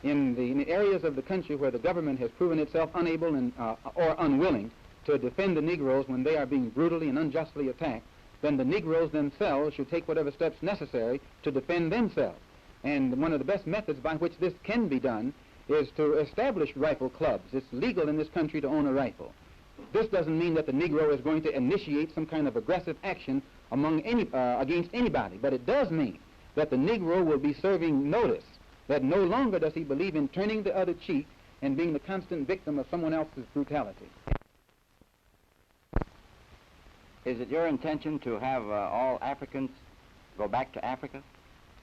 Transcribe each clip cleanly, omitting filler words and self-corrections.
in the areas of the country where the government has proven itself unable and, or unwilling to defend the Negroes when they are being brutally and unjustly attacked, then the Negroes themselves should take whatever steps necessary to defend themselves. And one of the best methods by which this can be done is to establish rifle clubs. It's legal in this country to own a rifle. This doesn't mean that the Negro is going to initiate some kind of aggressive action against anybody, but it does mean that the Negro will be serving notice that no longer does he believe in turning the other cheek and being the constant victim of someone else's brutality. Is it your intention to have all Africans go back to Africa?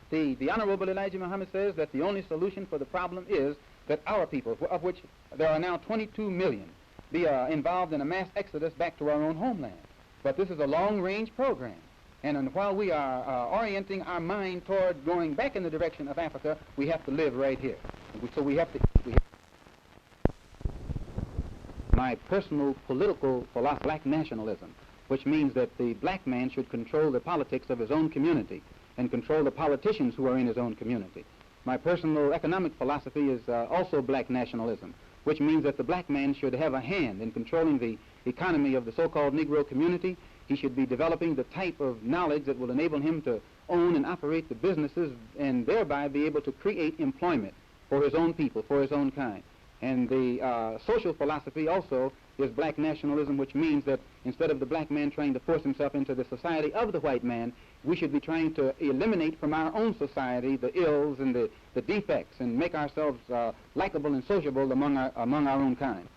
The Honorable Elijah Muhammad says that the only solution for the problem is that our people, of which there are now 22 million, be involved in a mass exodus back to our own homeland. But this is a long-range program. And while we are orienting our mind toward going back in the direction of Africa, we have to live right here. So we have to... My personal political philosophy, black nationalism, which means that the black man should control the politics of his own community and control the politicians who are in his own community. My personal economic philosophy is also black nationalism, which means that the black man should have a hand in controlling the economy of the so-called Negro community. He should be developing the type of knowledge that will enable him to own and operate the businesses and thereby be able to create employment for his own people, for his own kind. And the social philosophy also is black nationalism, which means that instead of the black man trying to force himself into the society of the white man, we should be trying to eliminate from our own society the ills and the defects and make ourselves likable and sociable among our own kind.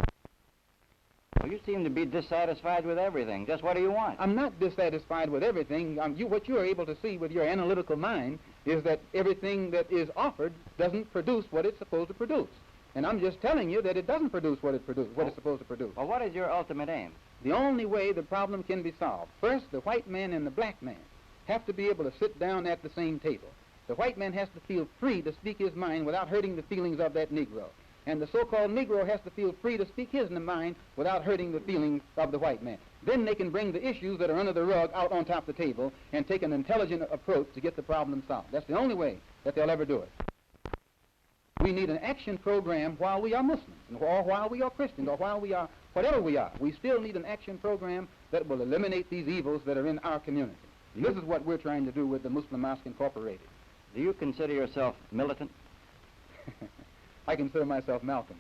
Well, you seem to be dissatisfied with everything. Just what do you want? I'm not dissatisfied with everything. What you are able to see with your analytical mind is that everything that is offered doesn't produce what it's supposed to produce. And I'm just telling you that it doesn't produce what it's supposed to produce. Well, what is your ultimate aim? The only way the problem can be solved, first, the white man and the black man have to be able to sit down at the same table. The white man has to feel free to speak his mind without hurting the feelings of that Negro. And the so-called Negro has to feel free to speak his mind without hurting the feelings of the white man. Then they can bring the issues that are under the rug out on top of the table and take an intelligent approach to get the problem solved. That's the only way that they'll ever do it. We need an action program while we are Muslims, or while we are Christians, or while we are whatever we are. We still need an action program that will eliminate these evils that are in our community. And this is what we're trying to do with the Muslim Mosque Incorporated. Do you consider yourself militant? I consider myself Malcolm.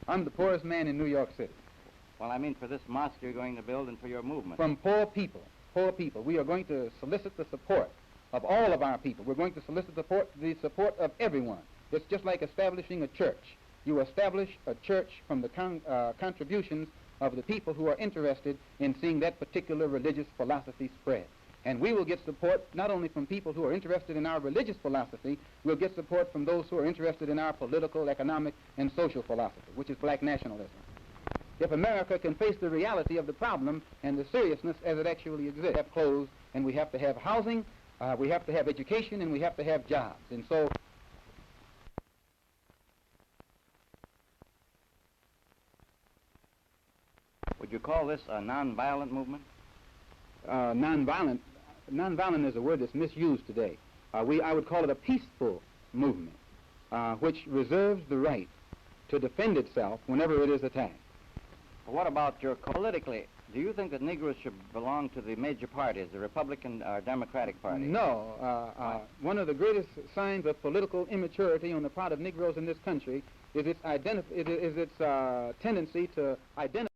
I'm the poorest man in New York City. Well, I mean for this mosque you're going to build and for your movement. From poor people. We are going to solicit the support of all of our people. We're going to solicit the support of everyone. It's just like establishing a church. You establish a church from the contributions of the people who are interested in seeing that particular religious philosophy spread. And we will get support not only from people who are interested in our religious philosophy, we'll get support from those who are interested in our political, economic, and social philosophy, which is black nationalism. If America can face the reality of the problem and the seriousness as it actually exists, we have clothes, and we have to have housing, we have to have education, and we have to have jobs. And so would you call this a nonviolent movement? Nonviolent is a word that's misused today. I would call it a peaceful movement, which reserves the right to defend itself whenever it is attacked. Well, what about your politically? Do you think that Negroes should belong to the major parties, the Republican or Democratic Party? No. One of the greatest signs of political immaturity on the part of Negroes in this country is its tendency to identify